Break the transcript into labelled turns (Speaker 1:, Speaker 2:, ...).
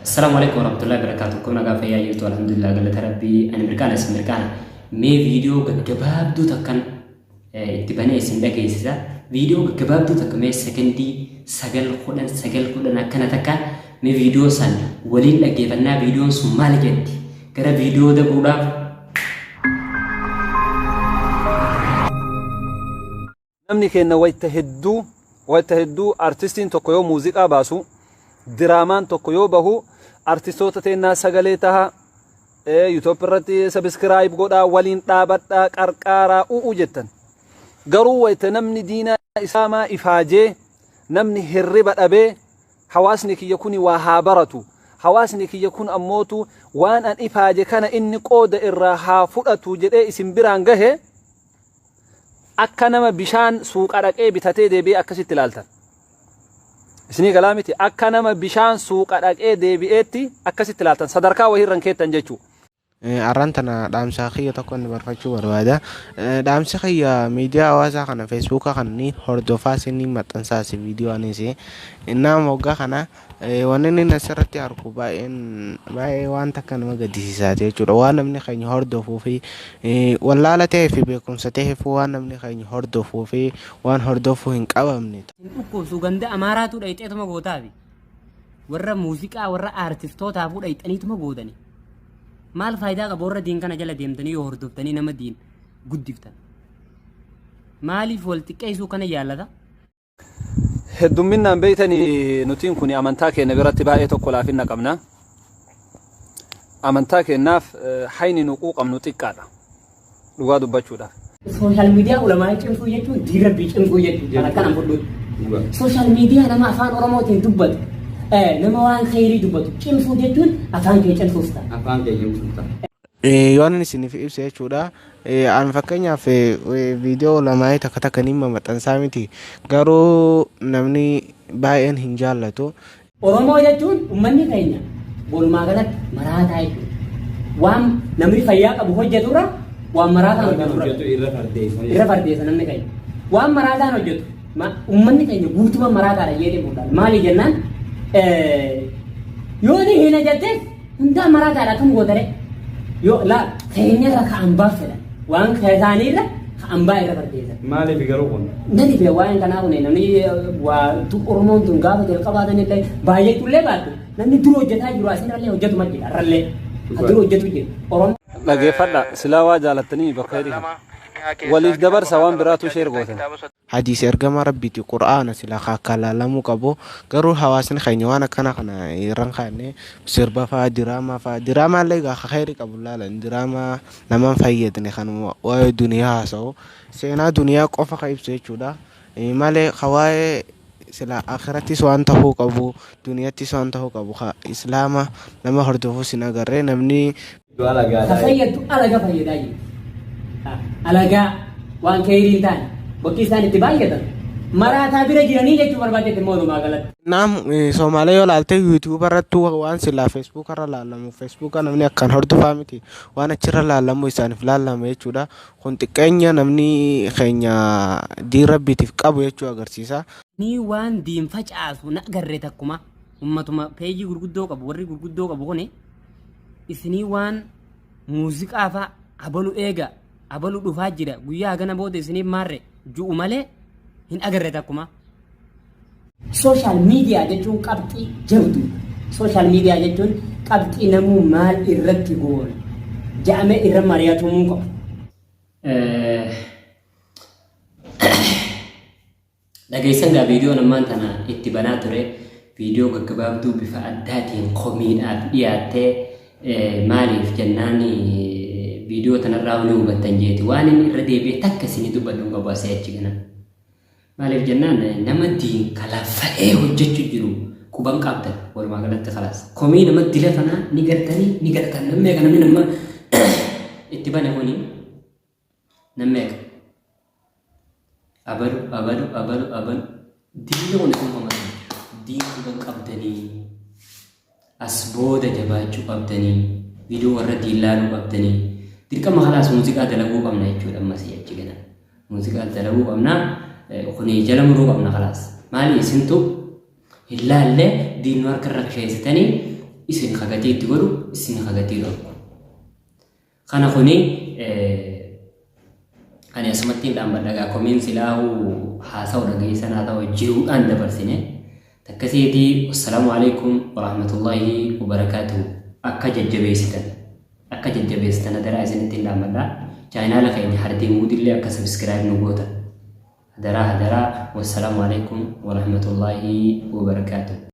Speaker 1: السلام عليكم ورحمة الله وبركاته. كنا قافية يوتيوب الحمد لله قال تربي أنا مركان اسم مركان مي فيديو كباب دو تكن اتباني اسم ده كيسا فيديو كباب دو تكمل سكندي سجل خدنا كنا تكا مي فيديو سن ولين لقي فنا فيديو سمال جدي كرا فيديو ده بودا
Speaker 2: نمني كنا ويتهدو أرتستين تقيو موسيقى باسو درامان تقيو بهو أرتستوتا تينا سغليتها يوتيوب رتي سبسكرايب غودا ولين دابتا قرقارا او جتن غرو ويتنمني دينا اساما افاجي نمني هربا دبي حواسنك يكون وهابرتو حواسنك يكون اموتو وان ان افاجي كان اني قود الراها فدتو جدي اسم برانغه اكنما بشان سوق ادقي بتته دبي اكسيت لالتن isni galamiti akka nama bishaan suuqa dhaqee deebi'eetti akkasitti laatan sadarkaa wahii rankeettan jechuu
Speaker 3: arrantana dhaamsa khiyya tokko inni barfachuu barbaada dhaamsa khiyya miidiyaa hawaasaa kana feesbuuka kana ni hordofaa sinni maxxansaasi viidiyoo anisi innaa moggaa kana wanni inni asirratti argu baay'ee waan takka nama gaddisiisaa jechuudha waan namni keenya hordofuu fi wallaala ta'ee fi beekumsa ta'ee fi waan namni keenya hordofuu fi waan hordofuu hin qabamne
Speaker 1: dhukkubsu ganda amaaraatu dhayxeetuma gootaafi warra muuziqaa warra aartistootaa fu dhayxaniituma gootani maal faayidaa qaba warra diin kana jala deemtanii yoo hordoftanii nama diin guddiftan maaliif wal xiqqeessuu kana yaallata
Speaker 2: hedduminaan beeytanii nutiin kun amantaa keenya biratti baay'ee tokko laafinna qabna amantaa keenyaaf hayni nuquu qabnu xiqqaadha dhugaa dubbachuudhaaf
Speaker 1: social media ulamaa cimsuu jechuun diira biicimsuu jechuudha kana fudhu social media nama afaan oromootiin dubbatu nama waan khayrii dubbatu cimsuu jechuun afaan kee cimsuusta
Speaker 3: yoon isiniif ibsa jechuudha an fakkeenyaaf viidiyoo lamaa takka nima maxxansaa miti garuu namni baay'een hin jaallatu
Speaker 1: oromoo jechuun ummanni keenya walumaa galatti maraataa jechuudha waan namni fayyaa qabu hojjeturra waan maraataan hojjetu irra fardeessa namni keenya waan maraataan hojjetu ummanni keenya guutuma maraataadha jedhee mul'ata maali jennaan yoo ni hina jetteef hundaa maraataadha kan gootare yoo la keenya irra ka'an baafedha waan keessaanii irra ka'an baa irra fardeessa
Speaker 2: maaliif garuu kun
Speaker 1: nani be waan kanaa kun namni waa tu oromoon tun gaafa jalqabaatan illee baay'ee tullee baatu namni dura hojjetaa jiru asinirrallee hojjetu majjidha irrallee dura hojjetu jiru oromoo
Speaker 2: dhageeffadha silaa waa jaalattanii bakka hedii waliif dabarsa waan biraatu sheer gootan
Speaker 3: hadiis ergama rabbiiti qur'aana sila kakkalaalamu qabu garuu hawaasni keenya waan akkana kana irran kaane sirba faa diraamaa illee gaafa khayri qabu laalan diraamaa naman fayyadne kan waa'ee duniyaa haasa'u seenaa duniyaa qofa ka ibsu jechuudha malee hawaa'ee sila akhirattis waan tahuu qabu duniyaattis waan tahuu qabu islaama nama hordofuu sin agarree namni
Speaker 1: fayyadu alaga fayyadaa jiru alaga waan khayriin taane bakki isaan itti baay'atan maraataa bira jiranii jechuu barbaadetti mootummaa galatti.
Speaker 3: Naam Soomaaliyaa yoo laalte yuutuuba irratti waan silaa feesbuuka irra laalamu feesbuuka namni akkaan hordofaa miti waan achirra laalamu isaaniif laalama jechuudha kun xiqqeenya namni keenya diin rabbiitiif qabu jechuu agarsiisa.
Speaker 1: Ni waan diin facaasu na agarree takkuma ummatuma peejii gurguddoo qabu warri gurguddoo qabu kuni isinii waan muuziqaa fa'a abalu eega abalu dhufaa jira guyyaa gana booda isiniif maarre ju'u malee hin agarre takkuma social media jechuun qabxii jabdu social media jechuun qabxii namuu maal irratti goon ja'ame irra mari'atumuu qabu dhageessan gaa viidiyoo namaan tana itti banaa ture viidiyoo gaggabaabduu bifa addaatiin komiidhaaf dhiyaattee maaliif jennaani video tanarraa huni hubattan jeeti waan inni irra deebi'ee takka isinii dubbadhuun qabu asii achi kana maaliif jennaan nama diin kalaafa'ee hojjechuu jiru quban qabdan walumaa galatti khalaas komii nama dila kanaa ni gartanii ni gartan nammeeqa namni nama itti bane huni nammeeqa abalu diinni kun uumama diin quban qabdanii as booda jabaachuu qabdanii video warra diilaaluu qabdanii dirqama khalaas muuziqaa dalaguu qabna jechuudha ammas achi gana muuziqaa dalaguu qabna kuni jala muruu qabna khalaas maali isintu illaalle diinnu harka rakkeessitanii isin khagatii itti godhu isin khagatii dhorku kana kuni ani asumatti dhambadhagaa komiin silaahu haasawu dhageessanaa ta'u jiruudhaan dabarsine takkasiitii wassalamu alaikum warahmatullahi wabarakatuh akka jajjabeessitan adaraa isinitti dhambadhaa chaayinaala keenya hardii muudillee akka subscribe nu goota hadaraa wassalamu alaikum warahmatullahi wabarakatuh